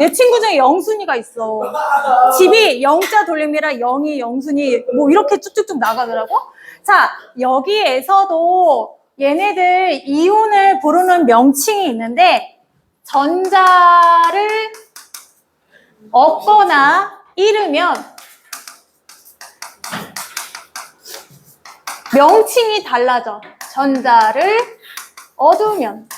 내 친구 중에 영순이가 있어. 집이 영자 돌림이라 영이, 영순이 뭐 이렇게 쭉쭉쭉 나가더라고. 자, 여기에서도 얘네들 이온을 부르는 명칭이 있는데 전자를 얻거나 잃으면 명칭이 달라져. 전자를 얻으면.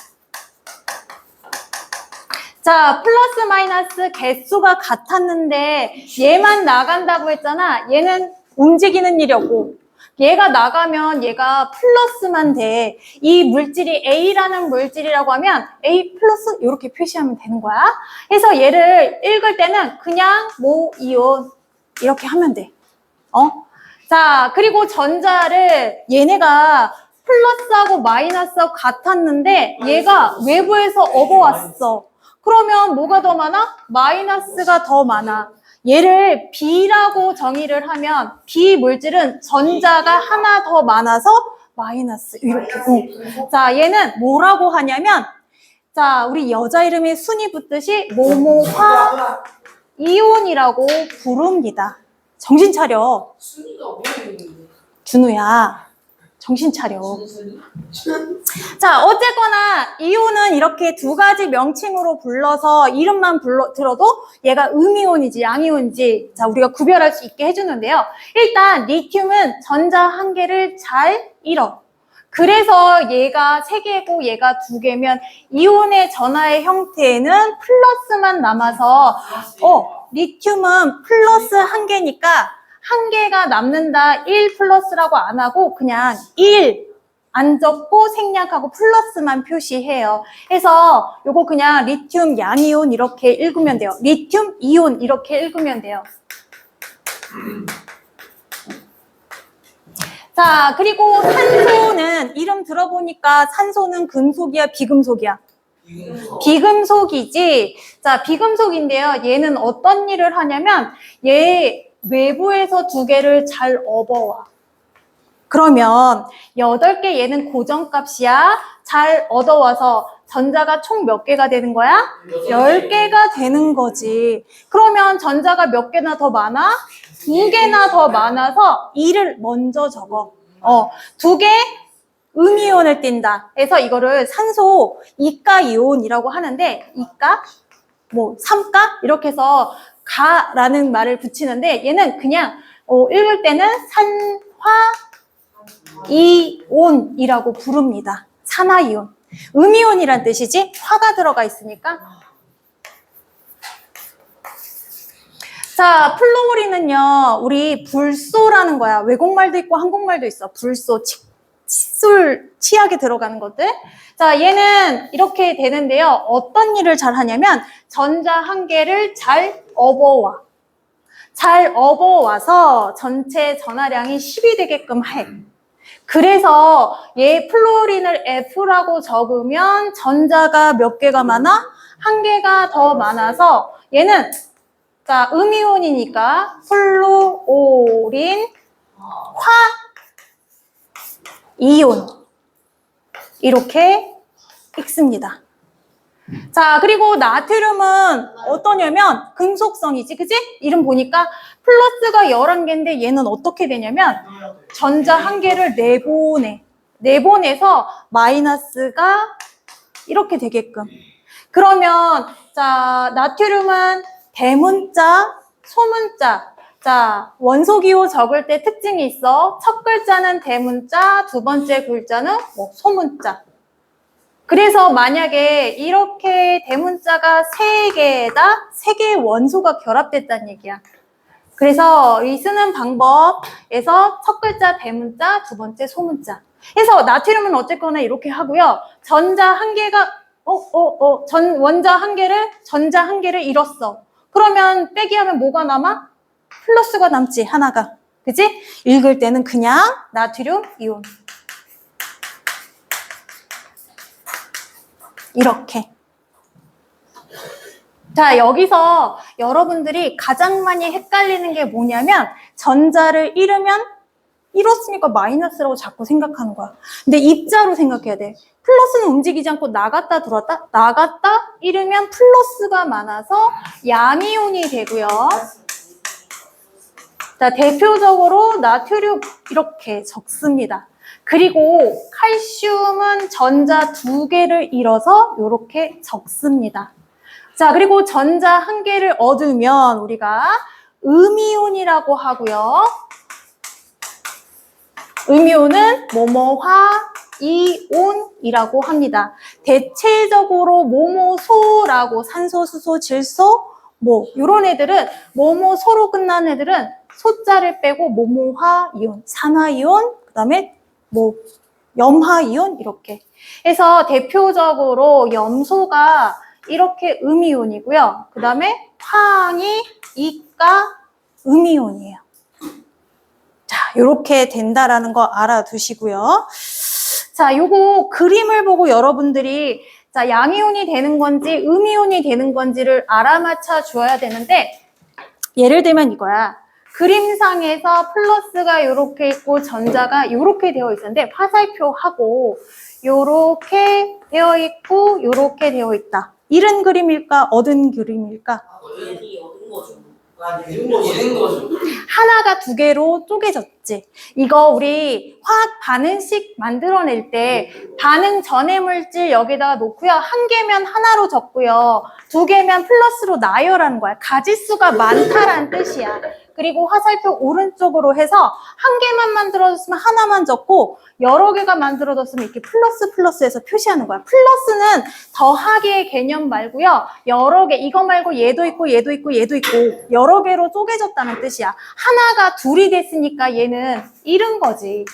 자, 플러스 마이너스 개수가 같았는데 얘만 나간다고 했잖아. 얘는 움직이는 일이 없고 얘가 나가면 얘가 플러스만 돼. 이 물질이 A라는 물질이라고 하면 A 플러스 이렇게 표시하면 되는 거야. 그래서 얘를 읽을 때는 그냥 모이온 이렇게 하면 돼. 자, 그리고 전자를 얘네가 플러스하고 마이너스하고 같았는데 얘가 외부에서 얻어왔어. 그러면 뭐가 더 많아? 마이너스가 더 많아. 얘를 B라고 정의를 하면 B 물질은 전자가 하나 더 많아서 마이너스 이렇게. 자, 얘는 뭐라고 하냐면 자, 우리 여자 이름에 순이 붙듯이 모모화 이온이라고 부릅니다. 정신 차려. 순위가 뭐예요? 준우야. 정신 차려. 자, 어쨌거나 이온은 이렇게 두 가지 명칭으로 불러서 이름만 들어도 얘가 음이온이지 양이온이지 자 우리가 구별할 수 있게 해주는데요. 일단 리튬은 전자 한 개를 잘 잃어. 그래서 얘가 3개고 얘가 2개면 이온의 전하의 형태에는 플러스만 남아서 리튬은 플러스 1개니까 1개가 남는다 1 플러스라고 안 하고 그냥 1 안 적고 생략하고 플러스만 표시해요. 그래서 요거 그냥 리튬 양이온 이렇게 읽으면 돼요. 리튬 이온 이렇게 읽으면 돼요. 자, 그리고 산소는 이름 들어보니까 산소는 금속이야 비금속이야? 비금속이지. 자, 비금속인데요. 얘는 어떤 일을 하냐면 얘 외부에서 2개를 잘 얻어와. 그러면 8개 얘는 고정값이야. 잘 얻어와서 전자가 총 몇 개가 되는 거야? 10개가 되는 거지. 그러면 전자가 몇 개나 더 많아? 2개나 더 많아서 2를 먼저 적어. 2개 음이온을 띈다. 그래서 이거를 산소 이가 이온이라고 하는데 이가, 뭐 3가 이렇게 해서 가라는 말을 붙이는데 얘는 그냥 읽을 때는 산화이온이라고 부릅니다. 산화이온. 음이온이란 뜻이지 화가 들어가 있으니까. 자, 플로우린은요 우리 불소라는 거야. 외국말도 있고 한국말도 있어. 불소, 칫솔, 치약에 들어가는 것들. 자, 얘는 이렇게 되는데요. 어떤 일을 잘 하냐면 전자 한 개를 잘 업어와. 잘 업어와서 전체 전하량이 10이 되게끔 해. 그래서 얘 플로린을 F라고 적으면 전자가 몇 개가 많아? 1개가 더 많아서 얘는 자, 음이온이니까 플로린 화이온 이렇게 읽습니다. 자, 그리고 나트륨은 어떠냐면 금속성이지, 그치? 이름 보니까 플러스가 11개인데 얘는 어떻게 되냐면 전자 1개를 내보내서 마이너스가 이렇게 되게끔. 그러면 자, 나트륨은 대문자, 소문자. 자, 원소기호 적을 때 특징이 있어. 첫 글자는 대문자, 2번째 글자는 소문자. 그래서 만약에 이렇게 대문자가 3개에다 3개의 원소가 결합됐다는 얘기야. 그래서 이 쓰는 방법에서 첫 글자 대문자, 2번째 소문자. 그래서 나트륨은 어쨌거나 이렇게 하고요. 전자 1개가 원자 1개를 전자 1개를 잃었어. 그러면 빼기하면 뭐가 남아? 플러스가 남지, 하나가. 그치? 읽을 때는 그냥 나트륨 이온. 이렇게. 자, 여기서 여러분들이 가장 많이 헷갈리는 게 뭐냐면 전자를 잃으면 이렇으니까 마이너스라고 자꾸 생각하는 거야. 근데 입자로 생각해야 돼. 플러스는 움직이지 않고 나갔다 들어왔다, 나갔다 이러면 플러스가 많아서 양이온이 되고요. 자, 대표적으로 나트륨 이렇게 적습니다. 그리고 칼슘은 전자 2개를 잃어서 이렇게 적습니다. 자, 그리고 전자 1개를 얻으면 우리가 음이온이라고 하고요. 음이온은 뭐뭐화 이온이라고 합니다. 대체적으로 뭐뭐소라고 산소, 수소, 질소 뭐 이런 애들은 뭐뭐소로 끝난 애들은 소자를 빼고 뭐뭐화 이온, 산화 이온, 그다음에 뭐 염화 이온 이렇게 해서 대표적으로 염소가 이렇게 음이온이고요. 그다음에 황이 이가 음이온이에요. 자, 이렇게 된다라는 거 알아두시고요. 자, 요거 그림을 보고 여러분들이 자, 양이온이 되는 건지 음이온이 되는 건지를 알아맞혀 줘야 되는데 예를 들면 이거야. 그림상에서 플러스가 이렇게 있고 전자가 이렇게 되어 있었는데 화살표하고 이렇게 되어 있고 이렇게 되어 있다. 잃은 그림일까? 얻은 그림일까? 얻은 거죠. 얻은 거죠. 하나가 2개로 쪼개졌지. 이거 우리 화학 반응식 만들어낼 때 반응 전해 물질 여기다가 놓고요. 1개면 하나로 적고요. 2개면 플러스로 나열하는 거야. 가지수가 많다라는 뜻이야. 그리고 화살표 오른쪽으로 해서 1개만 만들어졌으면 하나만 적고 여러 개가 만들어졌으면 이렇게 플러스 해서 표시하는 거야. 플러스는 더하기의 개념 말고요. 여러 개, 이거 말고 얘도 있고 얘도 있고 얘도 있고 여러 개로 쪼개졌다는 뜻이야. 하나가 2이 됐으니까 얘는 잃은 거지.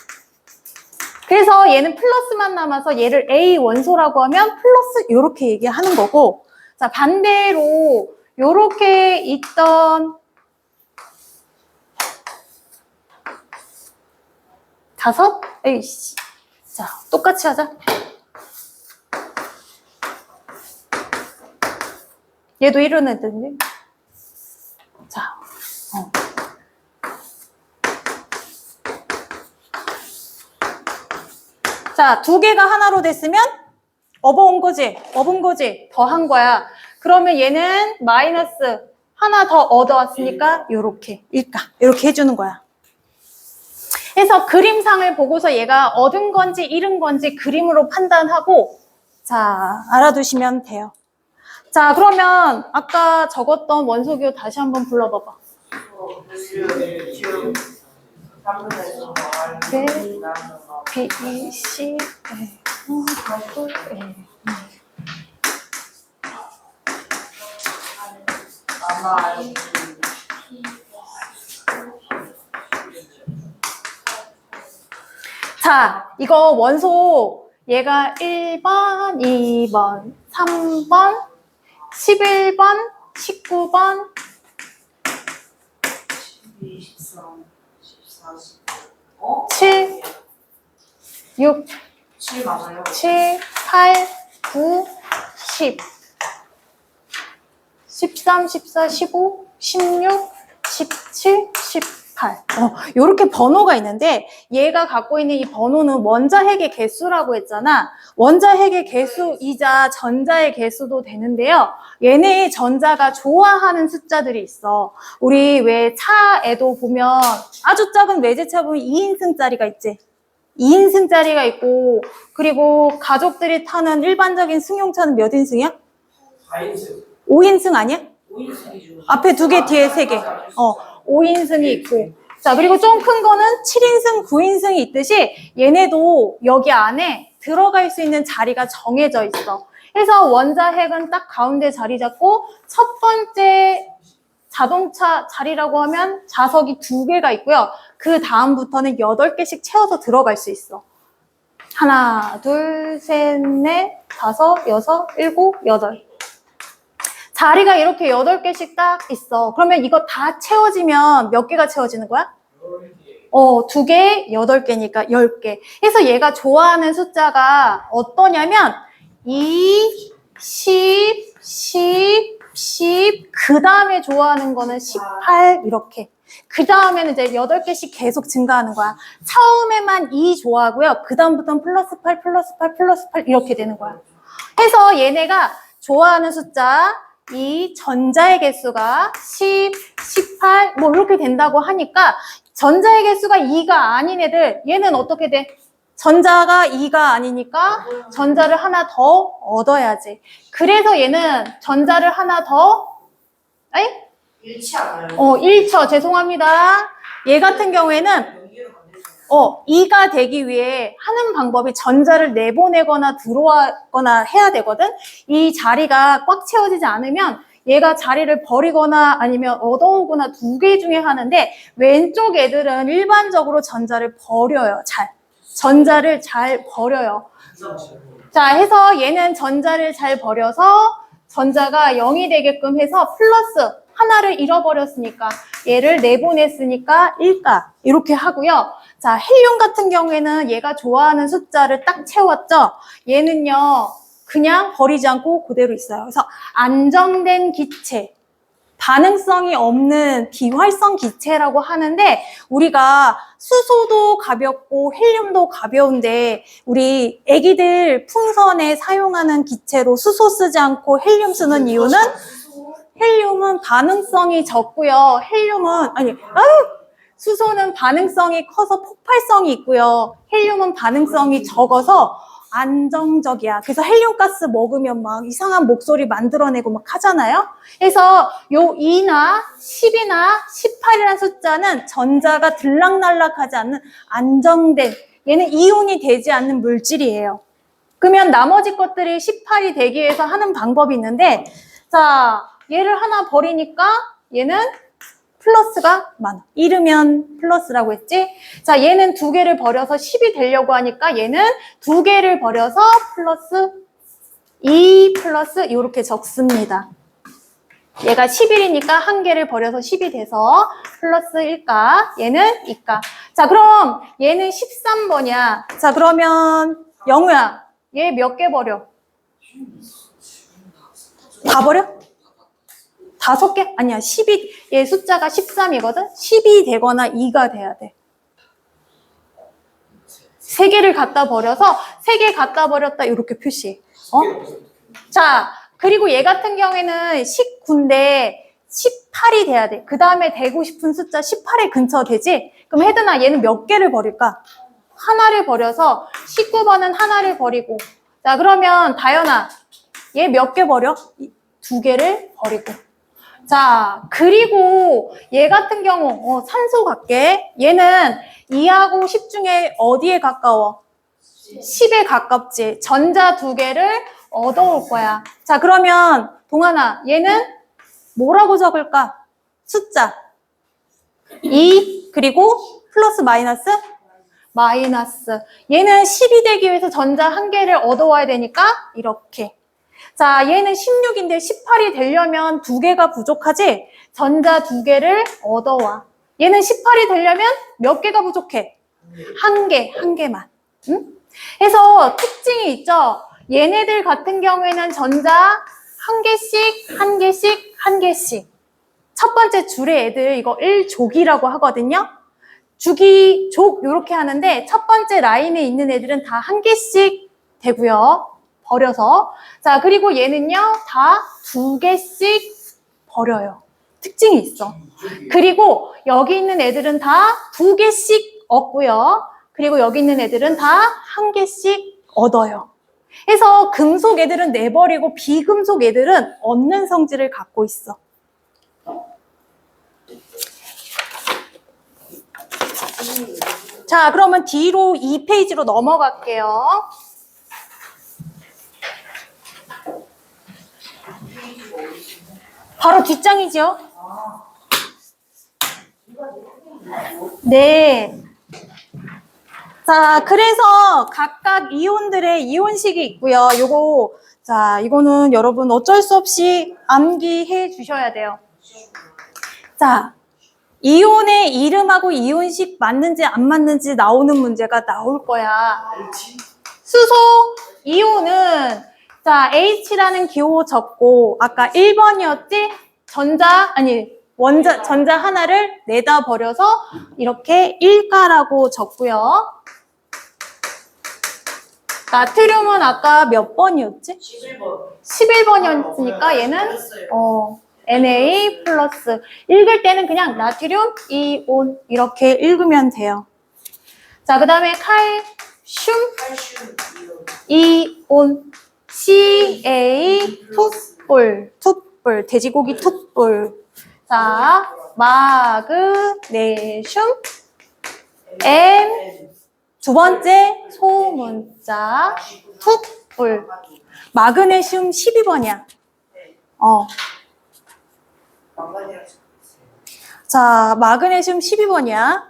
그래서 얘는 플러스만 남아서 얘를 A 원소라고 하면 플러스 이렇게 얘기하는 거고, 자, 반대로 이렇게 있던 다섯? 에이씨. 자, 똑같이 하자. 얘도 이런 애들인데. 자, 자, 2개가 하나로 됐으면 업어온 거지? 업은 거지? 더한 거야. 그러면 얘는 마이너스 하나 더 얻어왔으니까 요렇게 일까? 이렇게 해주는 거야. 그래서 그림상을 보고서 얘가 얻은 건지 잃은 건지 그림으로 판단하고 자, 알아두시면 돼요. 자, 그러면 아까 적었던 원소기호 다시 한번 불러봐봐. 네, B, E, C, L, 자, 이거 원소 얘가 1번, 2번, 3번, 11번, 19번, 12, 13, 14, 7, 6, 7 맞아요. 7, 8, 9, 10, 13, 14, 15, 16, 17, 18. 요렇게 번호가 있는데 얘가 갖고 있는 이 번호는 원자핵의 개수라고 했잖아. 원자핵의 개수이자 전자의 개수도 되는데요. 얘네의 전자가 좋아하는 숫자들이 있어. 우리 왜 차에도 보면 아주 작은 외제차 보면 2인승짜리가 있지. 2인승짜리가 있고 그리고 가족들이 타는 일반적인 승용차는 몇 인승이야? 4인승. 5인승 아니야? 5인승이죠. 앞에 2개, 뒤에 3개. 5인승이 있고. 자, 그리고 좀 큰 거는 7인승, 9인승이 있듯이 얘네도 여기 안에 들어갈 수 있는 자리가 정해져 있어. 그래서 원자핵은 딱 가운데 자리 잡고 첫 번째 자동차 자리라고 하면 자석이 2개가 있고요. 그 다음부터는 8개씩 채워서 들어갈 수 있어. 하나, 둘, 셋, 넷, 다섯, 여섯, 일곱, 여덟. 자리가 이렇게 8개씩 딱 있어. 그러면 이거 다 채워지면 몇 개가 채워지는 거야? 2개, 8개니까 10개. 그래서 얘가 좋아하는 숫자가 어떠냐면 2, 10, 10, 10, 그 다음에 좋아하는 거는 18 이렇게. 그 다음에는 이제 8개씩 계속 증가하는 거야. 처음에만 2 좋아하고요. 그 다음부터는 플러스 8, 플러스 8, 플러스 8 이렇게 되는 거야. 해서 얘네가 좋아하는 숫자, 이 전자의 개수가 10, 18 뭐 이렇게 된다고 하니까 전자의 개수가 2가 아닌 얘는 어떻게 돼? 전자가 2가 아니니까 전자를 하나 더 얻어야지. 그래서 얘는 전자를 하나 더 일치 않아요. 1쳐. 죄송합니다. 얘 같은 경우에는 연기를 만들잖아요. 2가 되기 위해 하는 방법이 전자를 내보내거나 들어오거나 해야 되거든. 이 자리가 꽉 채워지지 않으면 얘가 자리를 버리거나 아니면 얻어오거나 두 개 중에 하는데 왼쪽 애들은 일반적으로 전자를 버려요. 전자를 잘 버려요. 자, 해서 얘는 전자를 잘 버려서 전자가 0이 되게끔 해서 플러스 하나를 잃어버렸으니까 얘를 내보냈으니까 1가 이렇게 하고요. 자, 헬륨 같은 경우에는 얘가 좋아하는 숫자를 딱 채웠죠. 얘는요 그냥 버리지 않고 그대로 있어요. 그래서 안정된 기체, 반응성이 없는 비활성 기체라고 하는데 우리가 수소도 가볍고 헬륨도 가벼운데 우리 애기들 풍선에 사용하는 기체로 수소 쓰지 않고 헬륨 쓰는 이유는 헬륨은 반응성이 적고요. 수소는 반응성이 커서 폭발성이 있고요. 헬륨은 반응성이 적어서 안정적이야. 그래서 헬륨가스 먹으면 막 이상한 목소리 만들어내고 막 하잖아요. 그래서 요 2나 10이나 18이라는 숫자는 전자가 들락날락하지 않는 안정된, 얘는 이온이 되지 않는 물질이에요. 그러면 나머지 것들이 18이 되기 위해서 하는 방법이 있는데, 자, 얘를 하나 버리니까 얘는 플러스가 많아. 잃으면 플러스라고 했지? 자, 얘는 두 개를 버려서 10이 되려고 하니까 얘는 두 개를 버려서 플러스 2 플러스 이렇게 적습니다. 얘가 11이니까 한 개를 버려서 10이 돼서 플러스 1가, 얘는 2가. 자, 그럼 얘는 13번이야. 자, 그러면 영우야, 얘 몇 개 버려? 다 버려? 5개? 아니야. 10이, 얘 숫자가 13이거든? 10이 되거나 2가 돼야 돼. 3개를 갖다 버려서 3개 갖다 버렸다 이렇게 표시해. 자, 그리고 얘 같은 경우에는 19인데 18이 돼야 돼. 그 다음에 되고 싶은 숫자 18에 근처 되지? 그럼 혜든아, 얘는 몇 개를 버릴까? 하나를 버려서 19번은 하나를 버리고. 자, 그러면 다현아, 얘 몇 개 버려? 2개를 버리고. 자, 그리고 얘 같은 경우 산소 갈게. 얘는 2하고 10 중에 어디에 가까워? 10에 가깝지. 전자 2개를 얻어올 거야. 자, 그러면 동환아, 얘는 뭐라고 적을까? 숫자 2 그리고 플러스 마이너스? 마이너스. 얘는 10이 되기 위해서 전자 1개를 얻어와야 되니까 이렇게. 자, 얘는 16인데 18이 되려면 2개가 부족하지? 전자 2개를 얻어와. 얘는 18이 되려면 몇 개가 부족해? 1개만. 응? 해서 특징이 있죠? 얘네들 같은 경우에는 전자 1개씩, 1개씩, 1개씩. 첫 번째 줄의 애들, 이거 1족이라고 하거든요? 주기, 족, 이렇게 하는데 첫 번째 라인에 있는 애들은 다 1개씩 되고요. 버려서. 자, 그리고 얘는요, 다 2개씩 버려요. 특징이 있어. 그리고 여기 있는 애들은 다 2개씩 얻고요. 그리고 여기 있는 애들은 다 1개씩 얻어요. 해서 금속 애들은 내버리고 비금속 애들은 얻는 성질을 갖고 있어. 자, 그러면 뒤로 2페이지로 넘어갈게요. 바로 뒷장이죠? 네. 자, 그래서 각각 이온들의 이온식이 있고요. 요거, 자, 이거는 여러분 어쩔 수 없이 암기해 주셔야 돼요. 자, 이온의 이름하고 이온식 맞는지 안 맞는지 나오는 문제가 나올 거야. 수소 이온은 자, H라는 기호 적고, 아까 1번이었지? 전자 하나를 내다 버려서 이렇게 1가라고 적고요. 나트륨은 아까 몇 번이었지? 11번. 11번이었으니까 얘는 Na 플러스. 읽을 때는 그냥 나트륨 이온 이렇게 읽으면 돼요. 자, 그 다음에 칼슘 칼슘 이온 Ca 툭불 돼지고기 툭불. 자, 마그네슘 M 두 번째 소문자 툭불. 마그네슘 12번이야. 자, 마그네슘 12번이야.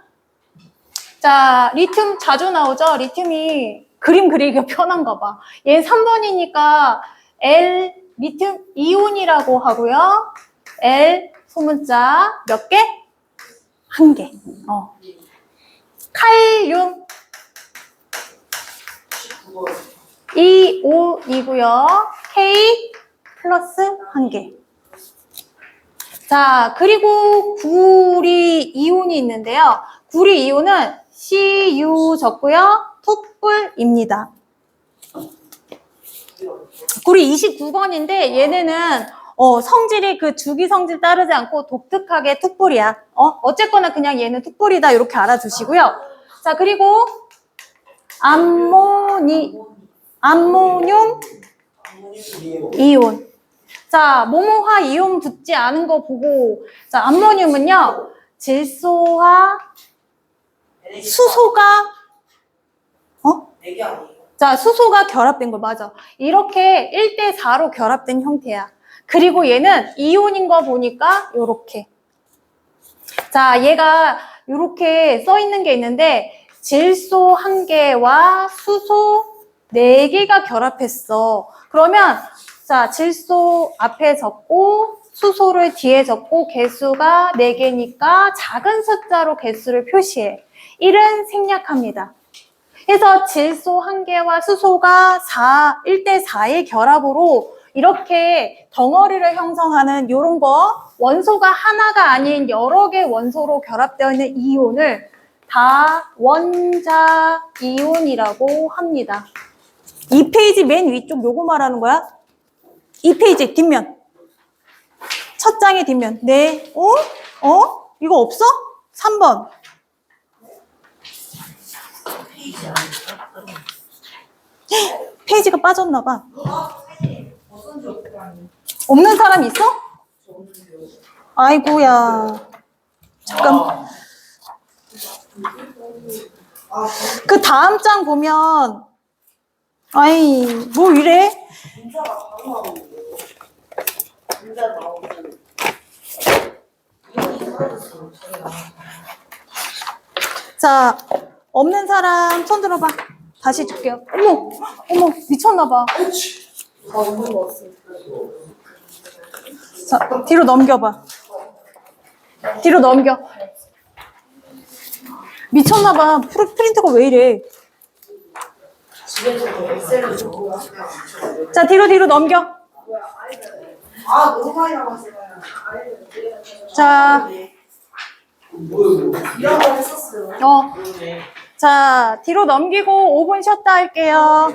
자, 리튬 자주 나오죠? 리튬이 그림 그리기가 편한가 봐. 얘 3번이니까 L 리튬 이온이라고 하고요. L 소문자 몇 개? 한 개. 칼륨 2,5이고요. K 플러스 한 개. 자, 그리고 구리 이온이 있는데요. 구리 이온은 Cu 적고요. 툭불입니다. 구리 29번인데 얘네는 성질이 그 주기 성질 따르지 않고 독특하게 툭불이야. 어쨌거나 그냥 얘는 툭불이다 이렇게 알아두시고요. 자, 그리고 암모늄 이온. 자, 모모화 이온 붙지 않은 거 보고, 자, 암모늄은요, 질소와 수소가, 내게 아니에요. 자, 수소가 결합된 거 맞아. 이렇게 1대4로 결합된 형태야. 그리고 얘는 이온인 거 보니까 요렇게. 자, 얘가 요렇게 써 있는 게 있는데, 질소 1개와 수소 4개가 결합했어. 그러면 자, 질소 앞에 적고 수소를 뒤에 적고 개수가 4개니까 작은 숫자로 개수를 표시해. 1은 생략합니다. 그래서 질소 1개와 수소가 1대4의 결합으로 이렇게 덩어리를 형성하는 이런 거, 원소가 하나가 아닌 여러 개 원소로 결합되어 있는 이온을 다원자 이온이라고 합니다. 2페이지 맨 위쪽 요거 말하는 거야? 2페이지 뒷면. 첫 장의 뒷면. 네. 이거 없어? 3번. 페이지가 빠졌나 봐. 없는 사람 있어? 아이고야. 잠깐. 그 다음 장 보면 아이 뭐 이래? 문자가 바로 나오는데요. 문자 나오면 이름이 사라졌어요. 자, 없는 사람 손 들어봐. 다시 줄게요. 어머, 미쳤나봐. 자, 뒤로 넘겨봐. 뒤로 넘겨. 미쳤나봐. 프린트가 왜 이래? 집에서 엑셀을 적고 자, 뒤로 넘겨. 너무 많이 나왔어요. 자, 이런 거 했었어요. 자, 뒤로 넘기고 5분 쉬었다 할게요.